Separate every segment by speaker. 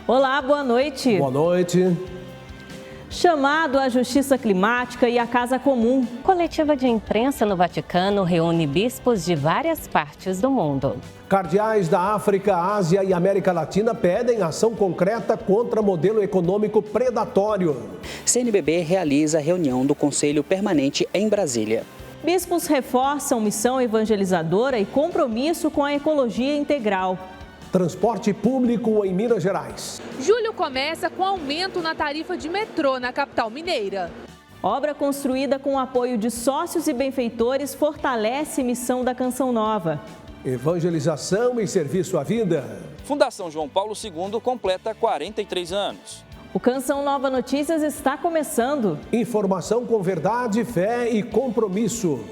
Speaker 1: Olá, boa noite.
Speaker 2: Boa noite.
Speaker 1: Chamado à Justiça Climática e à Casa Comum.
Speaker 3: Coletiva de imprensa no Vaticano reúne bispos de várias partes do mundo.
Speaker 2: Cardeais da África, Ásia e América Latina pedem ação concreta contra modelo econômico predatório.
Speaker 4: CNBB realiza reunião do Conselho Permanente em Brasília.
Speaker 1: Bispos reforçam missão evangelizadora e compromisso com a ecologia integral.
Speaker 2: Transporte público em Minas Gerais.
Speaker 5: Julho começa com aumento na tarifa de metrô na capital mineira.
Speaker 1: Obra construída com o apoio de sócios e benfeitores fortalece missão da Canção Nova.
Speaker 2: Evangelização e serviço à vida.
Speaker 6: Fundação João Paulo II completa 43 anos.
Speaker 1: O Canção Nova Notícias está começando.
Speaker 2: Informação com verdade, fé e compromisso.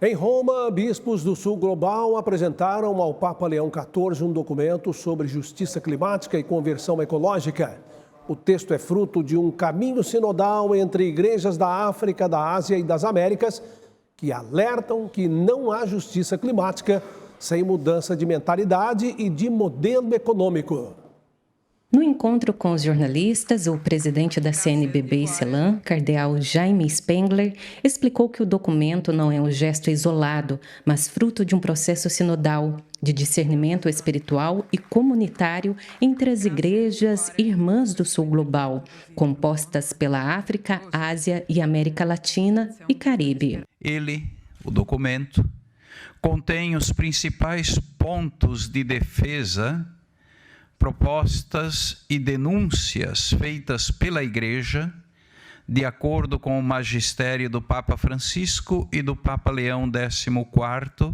Speaker 2: Em Roma, bispos do Sul Global apresentaram ao Papa Leão XIV um documento sobre justiça climática e conversão ecológica. O texto é fruto de um caminho sinodal entre igrejas da África, da Ásia e das Américas, que alertam que não há justiça climática sem mudança de mentalidade e de modelo econômico.
Speaker 3: No encontro com os jornalistas, o presidente da CNBB CELAM, cardeal Jaime Spengler, explicou que o documento não é um gesto isolado, mas fruto de um processo sinodal, de discernimento espiritual e comunitário entre as igrejas irmãs do Sul Global, compostas pela África, Ásia e América Latina e Caribe.
Speaker 7: O documento, contém os principais pontos de defesa, propostas e denúncias feitas pela Igreja, de acordo com o magistério do Papa Francisco e do Papa Leão XIV,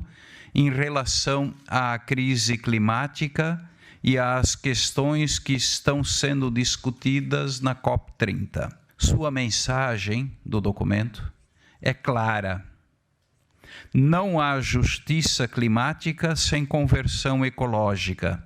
Speaker 7: em relação à crise climática e às questões que estão sendo discutidas na COP30. Sua mensagem do documento é clara. Não há justiça climática sem conversão ecológica.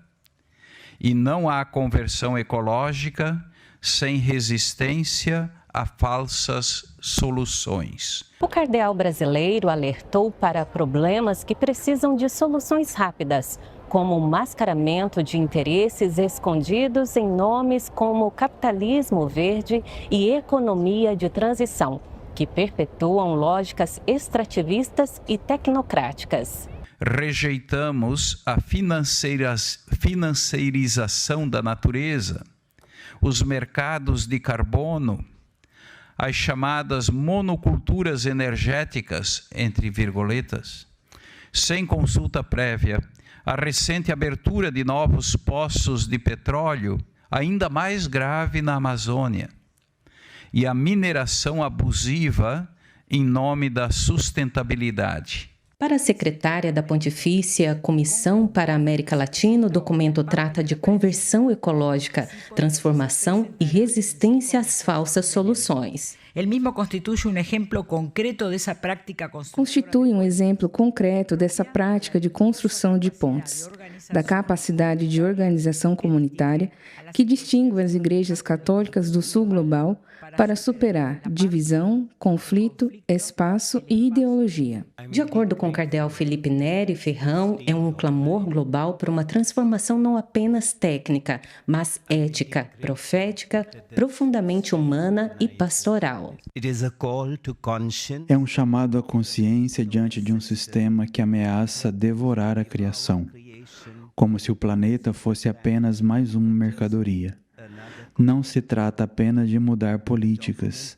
Speaker 7: E não há conversão ecológica sem resistência a falsas soluções.
Speaker 3: O cardeal brasileiro alertou para problemas que precisam de soluções rápidas, como o mascaramento de interesses escondidos em nomes como capitalismo verde e economia de transição, que perpetuam lógicas extrativistas e tecnocráticas.
Speaker 7: Rejeitamos a financeirização da natureza, os mercados de carbono, as chamadas monoculturas energéticas, entre virguletas, sem consulta prévia, a recente abertura de novos poços de petróleo, ainda mais grave na Amazônia, e a mineração abusiva em nome da sustentabilidade.
Speaker 3: Para a secretária da Pontifícia Comissão para a América Latina, o documento trata de conversão ecológica, transformação e resistência às falsas soluções.
Speaker 8: Constitui um exemplo concreto dessa prática de construção de pontes, da capacidade de organização comunitária que distingue as igrejas católicas do Sul Global para superar divisão, conflito, espaço e ideologia.
Speaker 3: De acordo com o cardeal Felipe Neri Ferrão, é um clamor global por uma transformação não apenas técnica, mas ética, profética, profundamente humana e pastoral.
Speaker 9: É um chamado à consciência diante de um sistema que ameaça devorar a criação, como se o planeta fosse apenas mais uma mercadoria. Não se trata apenas de mudar políticas,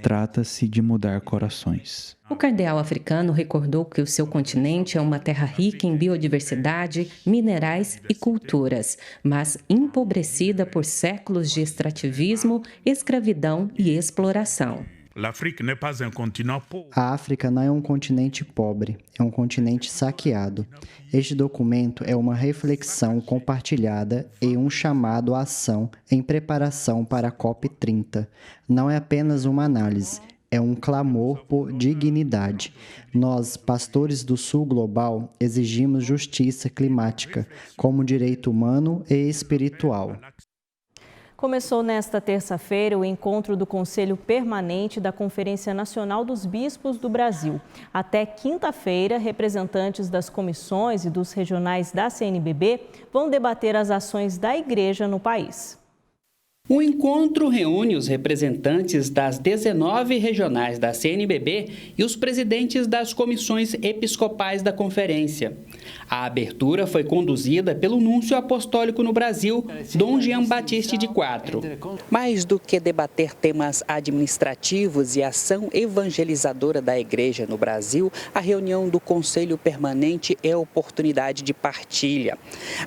Speaker 9: trata-se de mudar corações.
Speaker 3: O cardeal africano recordou que o seu continente é uma terra rica em biodiversidade, minerais e culturas, mas empobrecida por séculos de extrativismo, escravidão e exploração.
Speaker 10: A África não é um continente pobre, é um continente saqueado. Este documento é uma reflexão compartilhada e um chamado à ação em preparação para a COP30. Não é apenas uma análise, é um clamor por dignidade. Nós, pastores do Sul Global, exigimos justiça climática como direito humano e espiritual.
Speaker 1: Começou nesta terça-feira o encontro do Conselho Permanente da Conferência Nacional dos Bispos do Brasil. Até quinta-feira, representantes das comissões e dos regionais da CNBB vão debater as ações da Igreja no país.
Speaker 4: O encontro reúne os representantes das 19 regionais da CNBB e os presidentes das comissões episcopais da conferência. A abertura foi conduzida pelo Núncio Apostólico no Brasil, Dom Jean Batiste de Quatro. Mais do que debater temas administrativos e ação evangelizadora da Igreja no Brasil, a reunião do Conselho Permanente é oportunidade de partilha.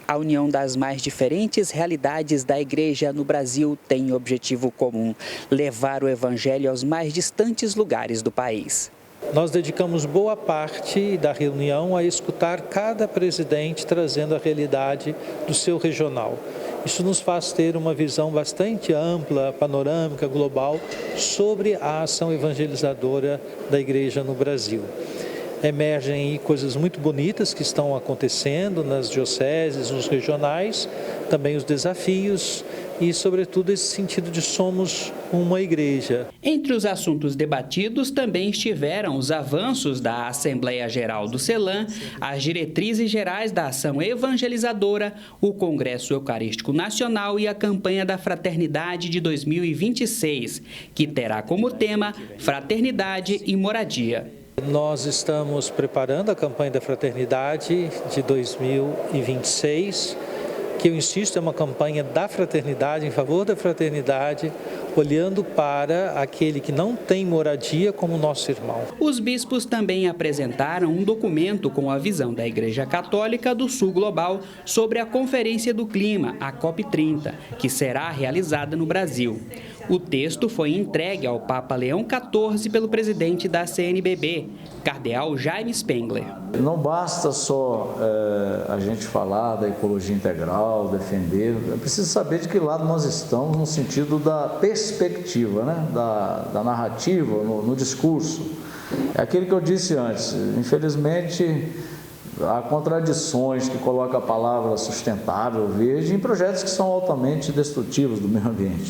Speaker 4: A união das mais diferentes realidades da Igreja no Brasil tem objetivo comum: levar o Evangelho aos mais distantes lugares do país.
Speaker 11: Nós dedicamos boa parte da reunião a escutar cada presidente trazendo a realidade do seu regional. Isso nos faz ter uma visão bastante ampla, panorâmica, global, sobre a ação evangelizadora da Igreja no Brasil. Emergem aí coisas muito bonitas que estão acontecendo nas dioceses, nos regionais, também os desafios e, sobretudo, esse sentido de somos uma igreja.
Speaker 4: Entre os assuntos debatidos também estiveram os avanços da Assembleia Geral do CELAM, as diretrizes gerais da ação evangelizadora, o Congresso Eucarístico Nacional e a campanha da Fraternidade de 2026, que terá como tema Fraternidade e Moradia.
Speaker 11: Nós estamos preparando a campanha da Fraternidade de 2026, que eu insisto, é uma campanha da fraternidade, em favor da fraternidade, olhando para aquele que não tem moradia como nosso irmão.
Speaker 4: Os bispos também apresentaram um documento com a visão da Igreja Católica do Sul Global sobre a Conferência do Clima, a COP30, que será realizada no Brasil. O texto foi entregue ao Papa Leão XIV pelo presidente da CNBB, Cardeal Jaime Spengler.
Speaker 12: Não basta só a gente falar da ecologia integral, defender, é preciso saber de que lado nós estamos no sentido da perspectiva, né? da narrativa, no discurso. É aquilo que eu disse antes, infelizmente há contradições que colocam a palavra sustentável, verde, em projetos que são altamente destrutivos do meio ambiente.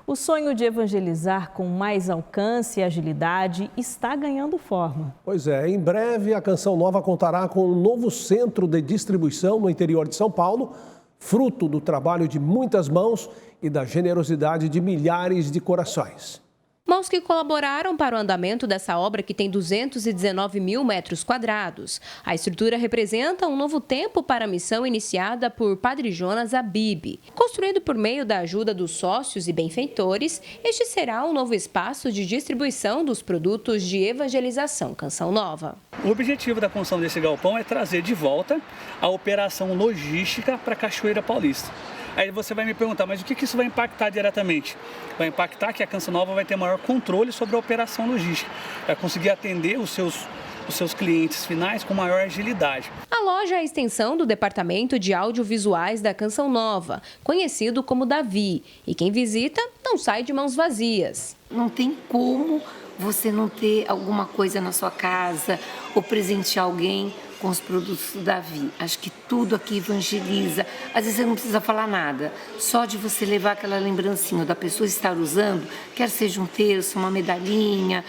Speaker 1: O sonho de evangelizar com mais alcance e agilidade está ganhando forma.
Speaker 2: Pois é, em breve a Canção Nova contará com um novo centro de distribuição no interior de São Paulo, fruto do trabalho de muitas mãos e da generosidade de milhares de corações.
Speaker 13: Mãos que colaboraram para o andamento dessa obra, que tem 219 mil metros quadrados. A estrutura representa um novo tempo para a missão iniciada por Padre Jonas Abib. Construído por meio da ajuda dos sócios e benfeitores, este será um novo espaço de distribuição dos produtos de evangelização Canção Nova.
Speaker 14: O objetivo da construção desse galpão é trazer de volta a operação logística para a Cachoeira Paulista. Aí você vai me perguntar, mas o que isso vai impactar diretamente? Vai impactar que a Canção Nova vai ter maior controle sobre a operação logística, vai conseguir atender os seus clientes finais com maior agilidade.
Speaker 13: A loja é a extensão do departamento de audiovisuais da Canção Nova, conhecido como Davi. E quem visita não sai de mãos vazias.
Speaker 15: Não tem como você não ter alguma coisa na sua casa ou presentear alguém com os produtos do Davi. Acho que tudo aqui evangeliza. Às vezes você não precisa falar nada. Só de você levar aquela lembrancinha da pessoa estar usando, quer seja um terço, uma medalhinha,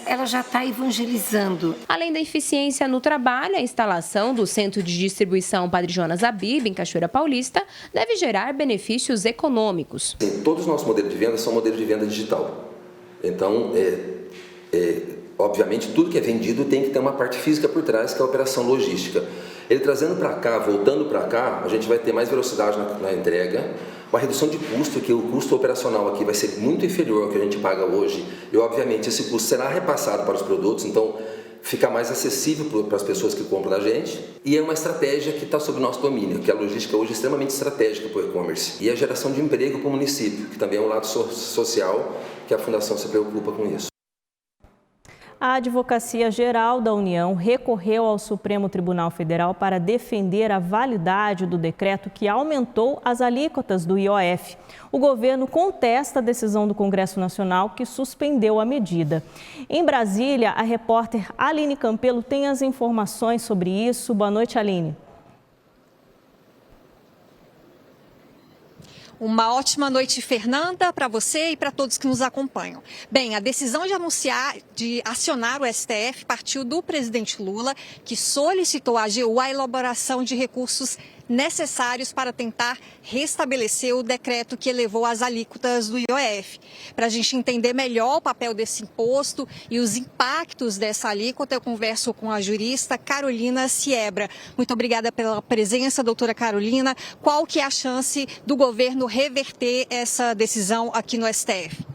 Speaker 15: ela já está evangelizando.
Speaker 13: Além da eficiência no trabalho, a instalação do Centro de Distribuição Padre Jonas Abib, em Cachoeira Paulista, deve gerar benefícios econômicos.
Speaker 16: Todos os nossos modelos de venda são modelos de venda digital. Então, obviamente, tudo que é vendido tem que ter uma parte física por trás, que é a operação logística. Ele trazendo para cá, voltando para cá, a gente vai ter mais velocidade na entrega, uma redução de custo, que o custo operacional aqui vai ser muito inferior ao que a gente paga hoje. E, obviamente, esse custo será repassado para os produtos, então fica mais acessível para as pessoas que compram da gente. E é uma estratégia que está sob nosso domínio, que a logística hoje é extremamente estratégica para o e-commerce. E a geração de emprego para o município, que também é um lado social, que a Fundação se preocupa com isso.
Speaker 1: A Advocacia Geral da União recorreu ao Supremo Tribunal Federal para defender a validade do decreto que aumentou as alíquotas do IOF. O governo contesta a decisão do Congresso Nacional que suspendeu a medida. Em Brasília, a repórter Aline Campelo tem as informações sobre isso. Boa noite, Aline.
Speaker 17: Uma ótima noite, Fernanda, para você e para todos que nos acompanham. Bem, a decisão de acionar o STF partiu do presidente Lula, que solicitou à AGU a elaboração de recursos necessários para tentar restabelecer o decreto que elevou as alíquotas do IOF. Para a gente entender melhor o papel desse imposto e os impactos dessa alíquota, eu converso com a jurista Carolina Siebra. Muito obrigada pela presença, doutora Carolina. Qual que é a chance do governo reverter essa decisão aqui no STF?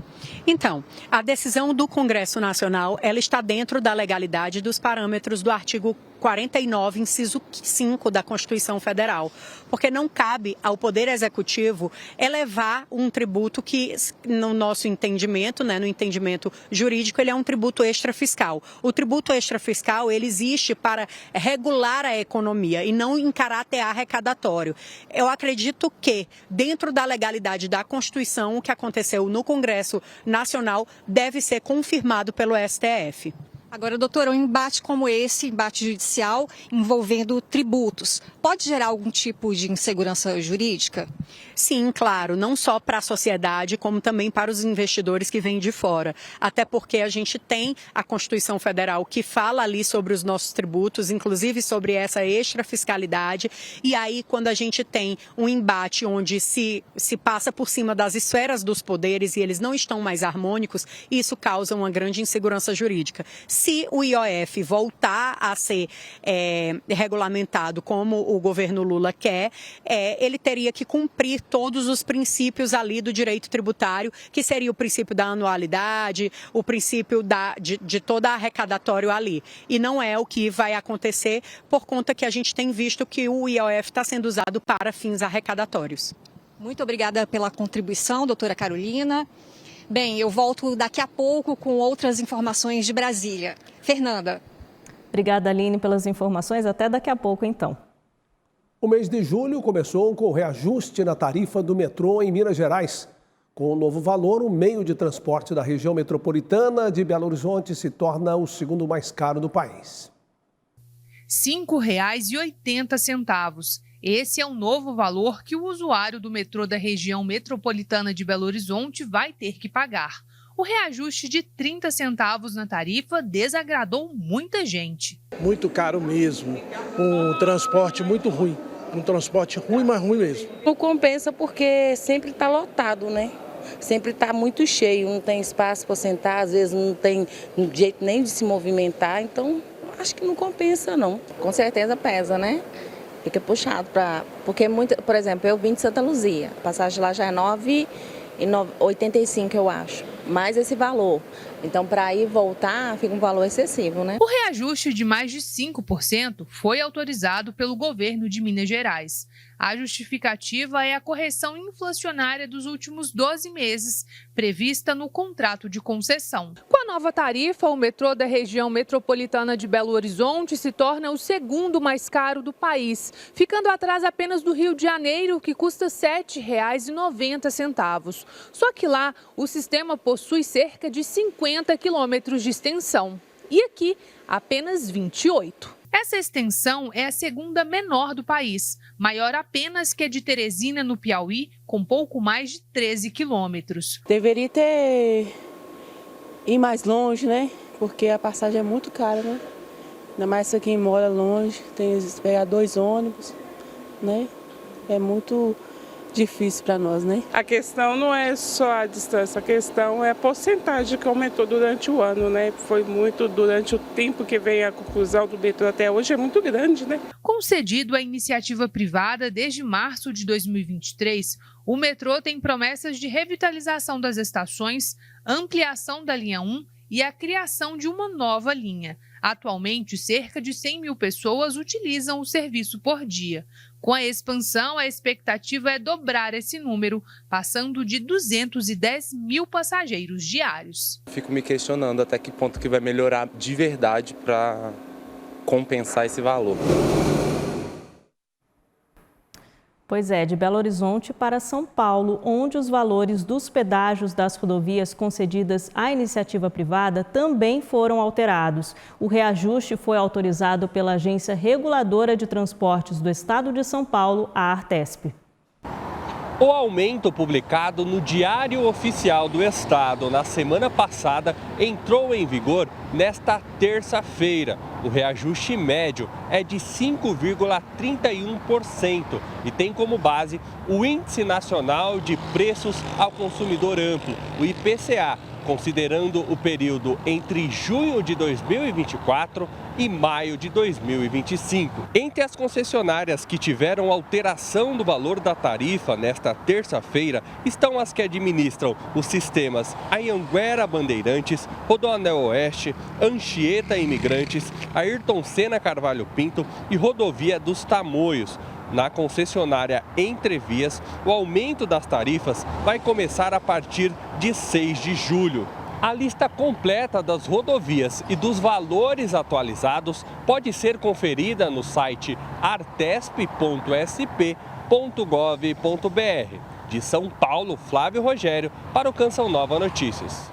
Speaker 18: Então, a decisão do Congresso Nacional, ela está dentro da legalidade dos parâmetros do artigo 49, inciso 5 da Constituição Federal, porque não cabe ao Poder Executivo elevar um tributo que, no nosso entendimento, no entendimento jurídico, ele é um tributo extrafiscal. O tributo extrafiscal, ele existe para regular a economia e não em caráter arrecadatório. Eu acredito que, dentro da legalidade da Constituição, o que aconteceu no Congresso Nacional deve ser confirmado pelo STF.
Speaker 17: Agora, doutora, um embate como esse, embate judicial envolvendo tributos, pode gerar algum tipo de insegurança jurídica?
Speaker 18: Sim, claro, não só para a sociedade, como também para os investidores que vêm de fora. Até porque a gente tem a Constituição Federal que fala ali sobre os nossos tributos, inclusive sobre essa extrafiscalidade. E aí, quando a gente tem um embate onde se passa por cima das esferas dos poderes e eles não estão mais harmônicos, isso causa uma grande insegurança jurídica. Se o IOF voltar a ser regulamentado como o governo Lula quer, ele teria que cumprir todos os princípios ali do direito tributário, que seria o princípio da anualidade, o princípio de toda arrecadatório ali. E não é o que vai acontecer por conta que a gente tem visto que o IOF está sendo usado para fins arrecadatórios.
Speaker 17: Muito obrigada pela contribuição, doutora Carolina. Bem, eu volto daqui a pouco com outras informações de Brasília. Fernanda.
Speaker 1: Obrigada, Aline, pelas informações. Até daqui a pouco, então.
Speaker 2: O mês de julho começou com o reajuste na tarifa do metrô em Minas Gerais. Com o novo valor, o meio de transporte da região metropolitana de Belo Horizonte se torna o segundo mais caro do país.
Speaker 5: R$ 5,80. Esse é o novo valor que o usuário do metrô da região metropolitana de Belo Horizonte vai ter que pagar. O reajuste de 30 centavos na tarifa desagradou muita gente.
Speaker 19: Muito caro mesmo, um transporte muito ruim, um transporte ruim, mas ruim mesmo.
Speaker 20: Não compensa porque sempre está lotado, né? Sempre está muito cheio, não tem espaço para sentar, às vezes não tem jeito nem de se movimentar, então acho que não compensa não.
Speaker 21: Com certeza pesa, né? Fica puxado, porque, por exemplo, eu vim de Santa Luzia, a passagem lá já é R$ 9,85, eu acho, mais esse valor. Então, para ir voltar, fica um valor excessivo, né?
Speaker 5: O reajuste de mais de 5% foi autorizado pelo governo de Minas Gerais. A justificativa é a correção inflacionária dos últimos 12 meses, prevista no contrato de concessão. Com a nova tarifa, o metrô da região metropolitana de Belo Horizonte se torna o segundo mais caro do país, ficando atrás apenas do Rio de Janeiro, que custa R$ 7,90. Só que lá, o sistema possui cerca de 50 quilômetros de extensão. E aqui, apenas 28. Essa extensão é a segunda menor do país, maior apenas que a de Teresina, no Piauí, com pouco mais de 13 quilômetros.
Speaker 20: Deveria ir mais longe, né? Porque a passagem é muito cara, né? Ainda mais para quem mora longe, tem que pegar 2 ônibus, né? É muito difícil para nós, né?
Speaker 22: A questão não é só a distância, a questão é a porcentagem que aumentou durante o ano, né? Foi muito durante o tempo que vem a conclusão do metrô até hoje, é muito grande, né?
Speaker 5: Concedido à iniciativa privada desde março de 2023, o metrô tem promessas de revitalização das estações, ampliação da linha 1 e a criação de uma nova linha. Atualmente, cerca de 100 mil pessoas utilizam o serviço por dia. Com a expansão, a expectativa é dobrar esse número, passando de 210 mil passageiros diários.
Speaker 23: Fico me questionando até que ponto que vai melhorar de verdade para compensar esse valor.
Speaker 1: Pois é, de Belo Horizonte para São Paulo, onde os valores dos pedágios das rodovias concedidas à iniciativa privada também foram alterados. O reajuste foi autorizado pela Agência Reguladora de Transportes do Estado de São Paulo, a Artesp.
Speaker 6: O aumento publicado no Diário Oficial do Estado na semana passada entrou em vigor nesta terça-feira. O reajuste médio é de 5,31% e tem como base o Índice Nacional de Preços ao Consumidor Amplo, o IPCA, considerando o período entre junho de 2024 e maio de 2025. Entre as concessionárias que tiveram alteração do valor da tarifa nesta terça-feira estão as que administram os sistemas Anhanguera Bandeirantes, Rodoanel Oeste, Anchieta Imigrantes, Ayrton Senna Carvalho Pinto e Rodovia dos Tamoios. Na concessionária Entrevias, o aumento das tarifas vai começar a partir de 6 de julho. A lista completa das rodovias e dos valores atualizados pode ser conferida no site artesp.sp.gov.br. De São Paulo, Flávio Rogério, para o Canção Nova Notícias.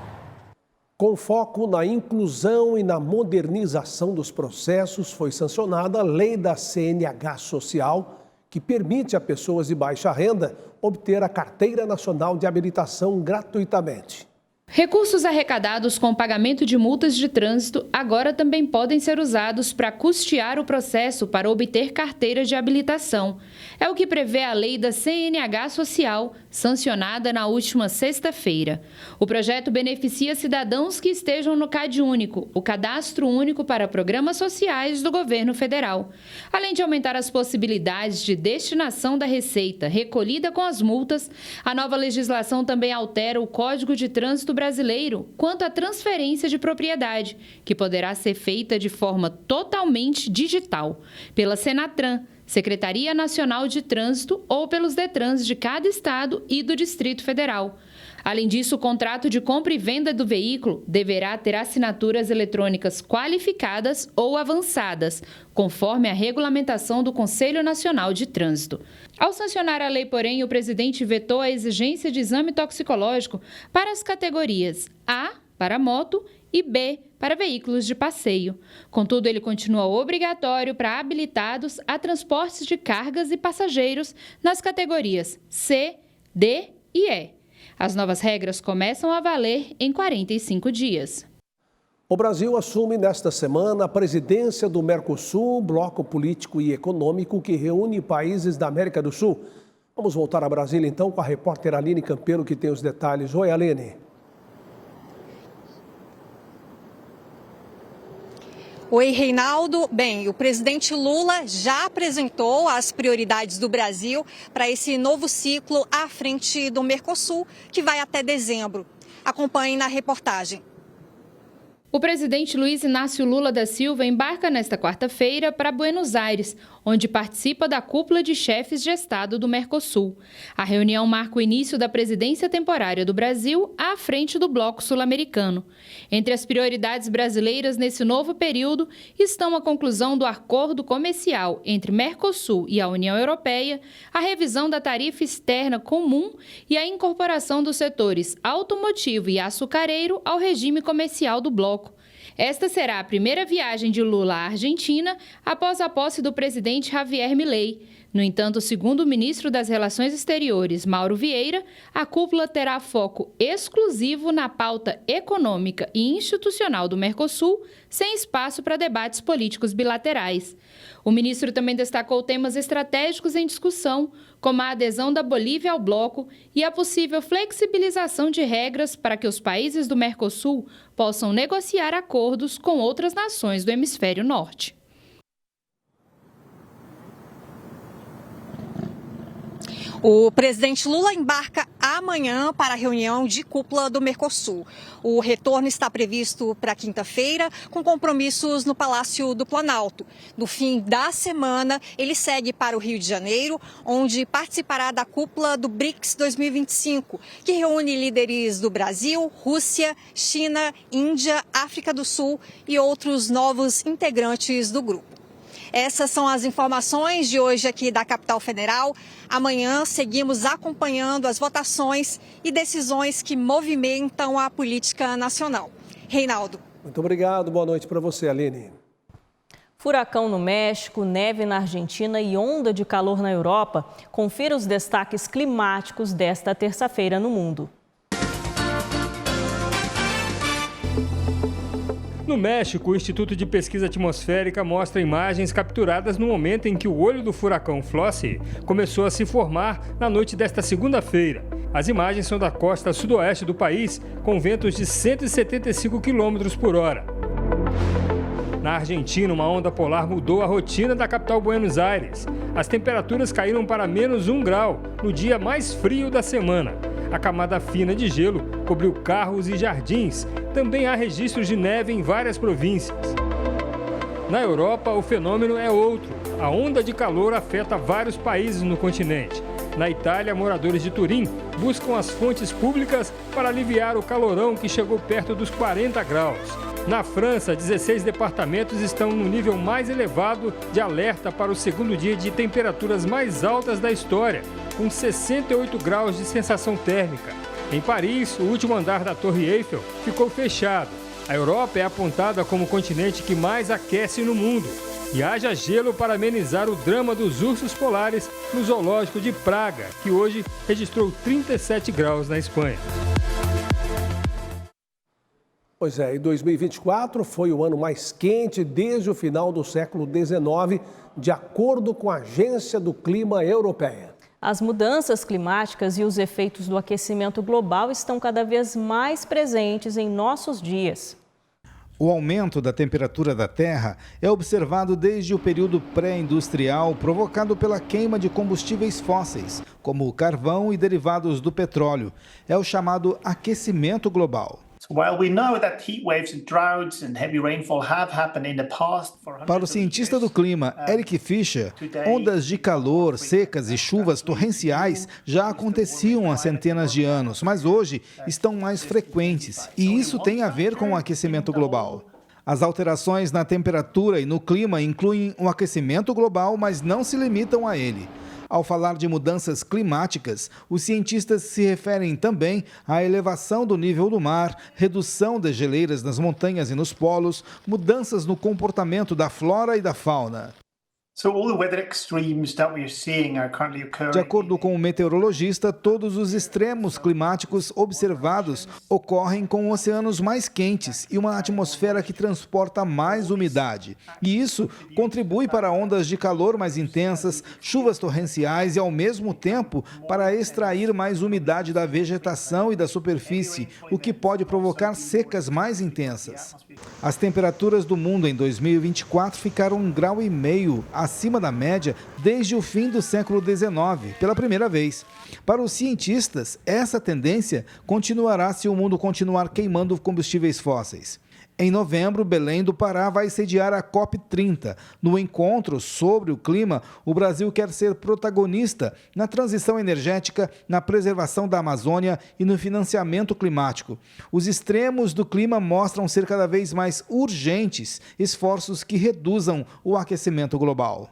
Speaker 2: Com foco na inclusão e na modernização dos processos, foi sancionada a lei da CNH Social, que permite a pessoas de baixa renda obter a Carteira Nacional de Habilitação gratuitamente.
Speaker 7: Recursos arrecadados com o pagamento de multas de trânsito agora também podem ser usados para custear o processo para obter carteira de habilitação. É o que prevê a lei da CNH Social, sancionada na última sexta-feira. O projeto beneficia cidadãos que estejam no CadÚnico, o Cadastro Único para Programas Sociais do Governo Federal. Além de aumentar as possibilidades de destinação da receita recolhida com as multas, a nova legislação também altera o Código de Trânsito brasileiro quanto à transferência de propriedade, que poderá ser feita de forma totalmente digital, pela Senatran, Secretaria Nacional de Trânsito, ou pelos Detrans de cada estado e do Distrito Federal. Além disso, o contrato de compra e venda do veículo deverá ter assinaturas eletrônicas qualificadas ou avançadas, conforme a regulamentação do Conselho Nacional de Trânsito. Ao sancionar a lei, porém, o presidente vetou a exigência de exame toxicológico para as categorias A, para moto, e B, para veículos de passeio. Contudo, ele continua obrigatório para habilitados a transportes de cargas e passageiros nas categorias C, D e E. As novas regras começam a valer em 45 dias.
Speaker 2: O Brasil assume nesta semana a presidência do Mercosul, bloco político e econômico que reúne países da América do Sul. Vamos voltar a Brasília então com a repórter Aline Campelo, que tem os detalhes. Oi, Aline.
Speaker 17: Oi, Reinaldo. Bem, o presidente Lula já apresentou as prioridades do Brasil para esse novo ciclo à frente do Mercosul, que vai até dezembro. Acompanhe na reportagem.
Speaker 7: O presidente Luiz Inácio Lula da Silva embarca nesta quarta-feira para Buenos Aires, onde participa da cúpula de chefes de Estado do Mercosul. A reunião marca o início da presidência temporária do Brasil à frente do bloco sul-americano. Entre as prioridades brasileiras nesse novo período estão a conclusão do acordo comercial entre Mercosul e a União Europeia, a revisão da tarifa externa comum e a incorporação dos setores automotivo e açucareiro ao regime comercial do bloco. Esta será a primeira viagem de Lula à Argentina após a posse do presidente Javier Milei. No entanto, segundo o ministro das Relações Exteriores, Mauro Vieira, a cúpula terá foco exclusivo na pauta econômica e institucional do Mercosul, sem espaço para debates políticos bilaterais. O ministro também destacou temas estratégicos em discussão, como a adesão da Bolívia ao bloco e a possível flexibilização de regras para que os países do Mercosul possam negociar acordos com outras nações do hemisfério norte.
Speaker 17: O presidente Lula embarca amanhã para a reunião de cúpula do Mercosul. O retorno está previsto para quinta-feira, com compromissos no Palácio do Planalto. No fim da semana, ele segue para o Rio de Janeiro, onde participará da cúpula do BRICS 2025, que reúne líderes do Brasil, Rússia, China, Índia, África do Sul e outros novos integrantes do grupo. Essas são as informações de hoje aqui da Capital Federal. Amanhã seguimos acompanhando as votações e decisões que movimentam a política nacional. Reinaldo.
Speaker 2: Muito obrigado. Boa noite para você, Aline.
Speaker 1: Furacão no México, neve na Argentina e onda de calor na Europa. Confira os destaques climáticos desta terça-feira no mundo.
Speaker 3: No México, o Instituto de Pesquisa Atmosférica mostra imagens capturadas no momento em que o olho do furacão Flossie começou a se formar na noite desta segunda-feira. As imagens são da costa sudoeste do país, com ventos de 175 km por hora. Na Argentina, uma onda polar mudou a rotina da capital Buenos Aires. As temperaturas caíram para menos 1 grau no dia mais frio da semana. A camada fina de gelo cobriu carros e jardins. Também há registros de neve em várias províncias. Na Europa, o fenômeno é outro. A onda de calor afeta vários países no continente. Na Itália, moradores de Turim buscam as fontes públicas para aliviar o calorão que chegou perto dos 40 graus. Na França, 16 departamentos estão no nível mais elevado de alerta para o segundo dia de temperaturas mais altas da história, com 68 graus de sensação térmica. Em Paris, o último andar da Torre Eiffel ficou fechado. A Europa é apontada como o continente que mais aquece no mundo. E haja gelo para amenizar o drama dos ursos polares no zoológico de Praga, que hoje registrou 37 graus na Espanha.
Speaker 2: Pois é, e 2024 foi o ano mais quente desde o final do século XIX, de acordo com a Agência do Clima Europeia.
Speaker 1: As mudanças climáticas e os efeitos do aquecimento global estão cada vez mais presentes em nossos dias.
Speaker 8: O aumento da temperatura da Terra é observado desde o período pré-industrial, provocado pela queima de combustíveis fósseis, como o carvão e derivados do petróleo. É o chamado aquecimento global. Para o cientista do clima, Eric Fischer, ondas de calor, secas e chuvas torrenciais já aconteciam há centenas de anos, mas hoje estão mais frequentes, e isso tem a ver com o aquecimento global. As alterações na temperatura e no clima incluem o aquecimento global, mas não se limitam a ele. Ao falar de mudanças climáticas, os cientistas se referem também à elevação do nível do mar, redução das geleiras nas montanhas e nos polos, mudanças no comportamento da flora e da fauna. De acordo com o meteorologista, todos os extremos climáticos observados ocorrem com oceanos mais quentes e uma atmosfera que transporta mais umidade. E isso contribui para ondas de calor mais intensas, chuvas torrenciais e, ao mesmo tempo, para extrair mais umidade da vegetação e da superfície, o que pode provocar secas mais intensas. As temperaturas do mundo em 2024 ficaram 1,5 graus acima da média desde o fim do século XIX, pela primeira vez. Para os cientistas, essa tendência continuará se o mundo continuar queimando combustíveis fósseis. Em novembro, Belém do Pará vai sediar a COP30. No encontro sobre o clima, o Brasil quer ser protagonista na transição energética, na preservação da Amazônia e no financiamento climático. Os extremos do clima mostram ser cada vez mais urgentes esforços que reduzam o aquecimento global.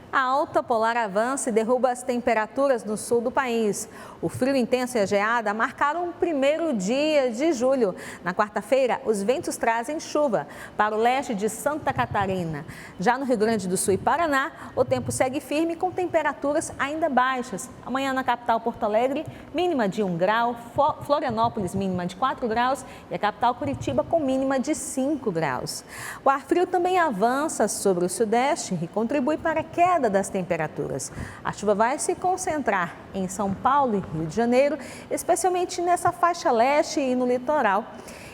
Speaker 9: A alta polar avança e derruba as temperaturas no sul do país. O frio intenso e a geada marcaram o primeiro dia de julho. Na quarta-feira, os ventos trazem chuva para o leste de Santa Catarina. Já no Rio Grande do Sul e Paraná, o tempo segue firme com temperaturas ainda baixas. Amanhã na capital Porto Alegre, mínima de 1 grau, Florianópolis mínima de 4 graus e a capital Curitiba com mínima de 5 graus. O ar frio também avança sobre o sudeste e contribui para a queda das temperaturas. A chuva vai se concentrar em São Paulo e Rio de Janeiro, especialmente nessa faixa leste e no litoral.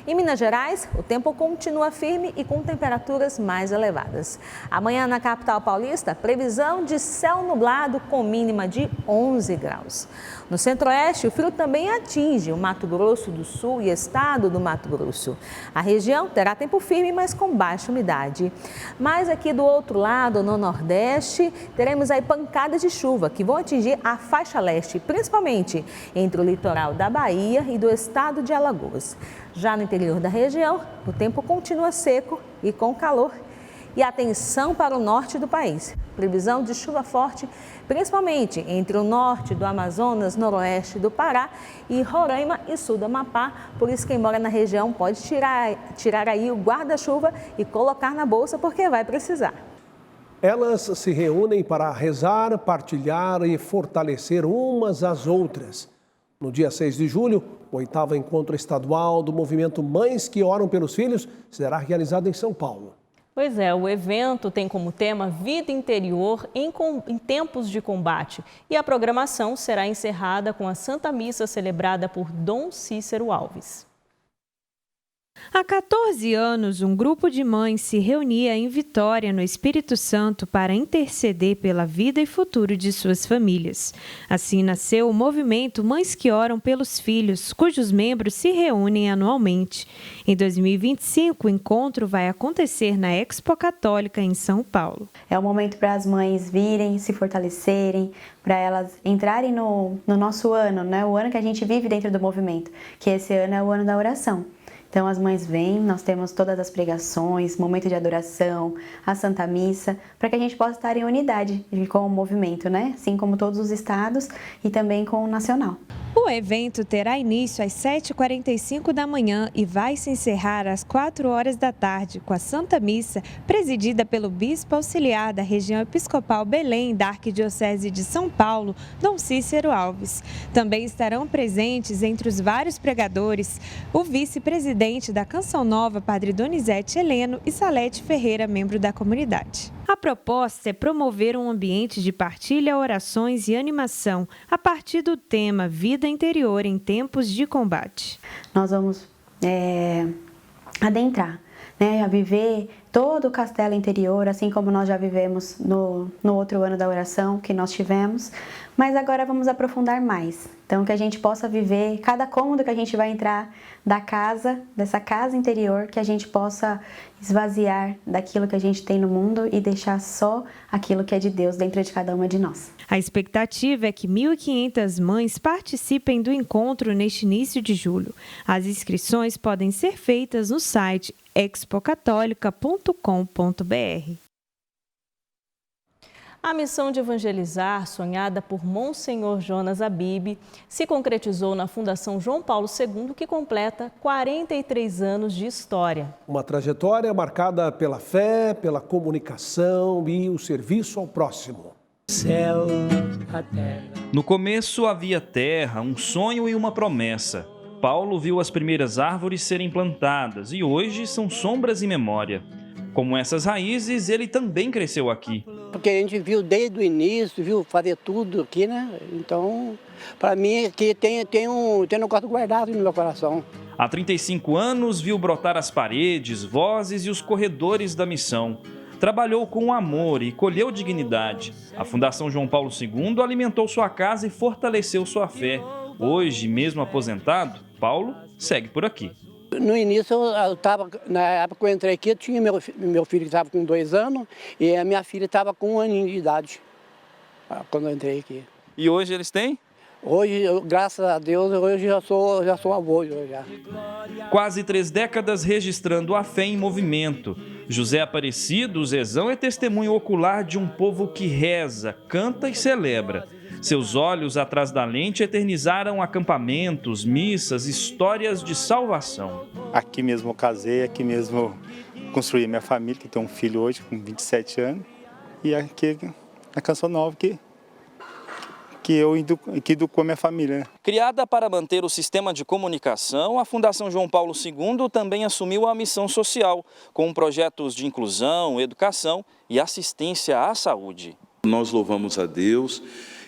Speaker 9: Em Minas Gerais, o tempo continua firme e com temperaturas mais elevadas. Amanhã na capital paulista, previsão de céu nublado com mínima de 11 graus. No centro-oeste, o frio também atinge o Mato Grosso do Sul e estado do Mato Grosso. A região terá tempo firme, mas com baixa umidade. Mas aqui do outro lado, no nordeste, teremos aí pancadas de chuva que vão atingir a faixa leste, principalmente entre o litoral da Bahia e do estado de Alagoas. Já no interior da região, o tempo continua seco e com calor. E atenção para o norte do país. Previsão de chuva forte, principalmente entre o norte do Amazonas, noroeste do Pará e Roraima e sul do Amapá. Por isso, quem mora na região pode tirar aí o guarda-chuva e colocar na bolsa, porque vai precisar.
Speaker 2: Elas se reúnem para rezar, partilhar e fortalecer umas às outras. No dia 6 de julho, o 8º encontro estadual do movimento Mães que Oram pelos Filhos será realizado em São Paulo.
Speaker 1: Pois é, o evento tem como tema Vida Interior em Tempos de Combate. E a programação será encerrada com a Santa Missa celebrada por Dom Cícero Alves.
Speaker 4: Há 14 anos, um grupo de mães se reunia em Vitória, no Espírito Santo, para interceder pela vida e futuro de suas famílias. Assim nasceu o movimento Mães que Oram pelos Filhos, cujos membros se reúnem anualmente. Em 2025, o encontro vai acontecer na Expo Católica, em São Paulo.
Speaker 10: É o momento para as mães virem, se fortalecerem, para elas entrarem no nosso ano, né? O ano que a gente vive dentro do movimento, que esse ano é o ano da oração. Então as mães vêm, nós temos todas as pregações, momento de adoração, a Santa Missa, para que a gente possa estar em unidade com o movimento, né? Assim como todos os estados e também com o nacional.
Speaker 4: O evento terá início às 7h45 da manhã e vai se encerrar às 4 horas da tarde, com a Santa Missa, presidida pelo Bispo Auxiliar da Região Episcopal Belém da Arquidiocese de São Paulo, Dom Cícero Alves. Também estarão presentes, entre os vários pregadores, o vice-presidente da Canção Nova, Padre Donizete Heleno, e Salete Ferreira, membro da comunidade. A proposta é promover um ambiente de partilha, orações e animação a partir do tema Vida Interior em Tempos de Combate.
Speaker 10: Nós vamos adentrar, né, a viver todo o castelo interior, assim como nós já vivemos no outro ano da oração que nós tivemos, mas agora vamos aprofundar mais. Então, que a gente possa viver cada cômodo que a gente vai entrar da casa, dessa casa interior, que a gente possa esvaziar daquilo que a gente tem no mundo e deixar só aquilo que é de Deus dentro de cada uma de nós.
Speaker 4: A expectativa é que 1.500 mães participem do encontro neste início de julho. As inscrições podem ser feitas no site expocatólica.com.br.
Speaker 1: A missão de evangelizar, sonhada por Monsenhor Jonas Abib, se concretizou na Fundação João Paulo II, que completa 43 anos de história.
Speaker 2: Uma trajetória marcada pela fé, pela comunicação e o serviço ao próximo.
Speaker 11: Céu, a terra. No começo havia terra, um sonho e uma promessa. Paulo viu as primeiras árvores serem plantadas e hoje são sombras e memória. Como essas raízes, ele também cresceu aqui.
Speaker 24: Porque a gente viu desde o início, viu fazer tudo aqui, né? Então, para mim, aqui tem um quarto guardado no meu coração.
Speaker 11: Há 35 anos, viu brotar as paredes, vozes e os corredores da missão. Trabalhou com amor e colheu dignidade. A Fundação João Paulo II alimentou sua casa e fortaleceu sua fé. Hoje, mesmo aposentado, Paulo segue por aqui.
Speaker 24: No início, na época que eu entrei aqui, eu tinha meu filho que estava com 2 anos e a minha filha estava com 1 aninho de idade, quando eu entrei aqui.
Speaker 11: E hoje eles têm?
Speaker 24: Hoje, graças a Deus, hoje já sou avô. Já.
Speaker 11: Quase 3 décadas registrando a fé em movimento. José Aparecido, Zezão, é testemunho ocular de um povo que reza, canta e celebra. Seus olhos atrás da lente eternizaram acampamentos, missas, histórias de salvação.
Speaker 25: Aqui mesmo eu casei, aqui mesmo construí minha família, que tem um filho hoje com 27 anos. E aqui na Canção Nova que eu educo a minha família. Né?
Speaker 11: Criada para manter o sistema de comunicação, a Fundação João Paulo II também assumiu a missão social, com projetos de inclusão, educação e assistência à saúde.
Speaker 26: Nós louvamos a Deus,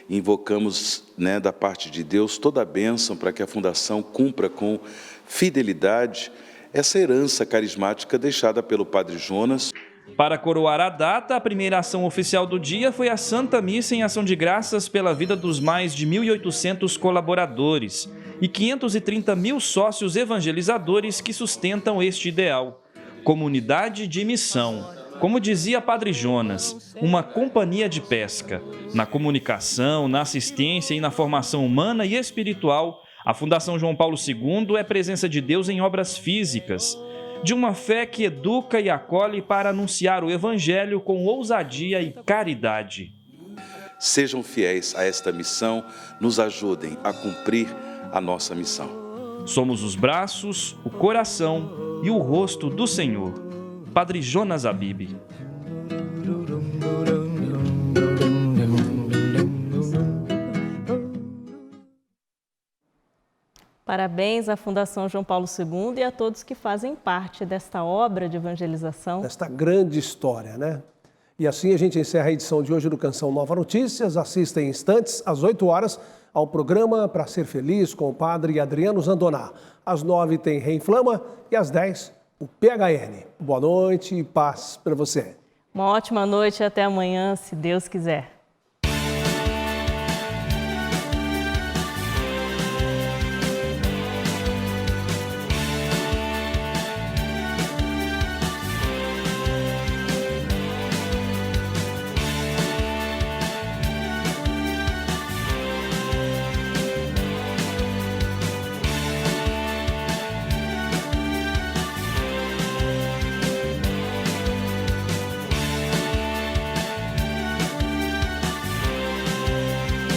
Speaker 26: invocamos, da parte de Deus toda a bênção para que a Fundação cumpra com fidelidade essa herança carismática deixada pelo Padre Jonas.
Speaker 11: Para coroar a data, a primeira ação oficial do dia foi a Santa Missa em ação de graças pela vida dos mais de 1.800 colaboradores e 530 mil sócios evangelizadores que sustentam este ideal. Comunidade de missão. Como dizia Padre Jonas, uma companhia de pesca. Na comunicação, na assistência e na formação humana e espiritual, a Fundação João Paulo II é presença de Deus em obras físicas. de uma fé que educa e acolhe para anunciar o Evangelho com ousadia e caridade.
Speaker 26: Sejam fiéis a esta missão, nos ajudem a cumprir a nossa missão.
Speaker 11: Somos os braços, o coração e o rosto do Senhor. Padre Jonas Abib.
Speaker 1: Parabéns à Fundação João Paulo II e a todos que fazem parte desta obra de evangelização.
Speaker 2: Esta grande história, né? E assim a gente encerra a edição de hoje do Canção Nova Notícias. Assista em instantes, às 8 horas, ao programa Pra Ser Feliz com o padre Adriano Zandoná. Às 9 tem Reinflama e às 10 o PHN. Boa noite e paz para você.
Speaker 1: Uma ótima noite e até amanhã, se Deus quiser.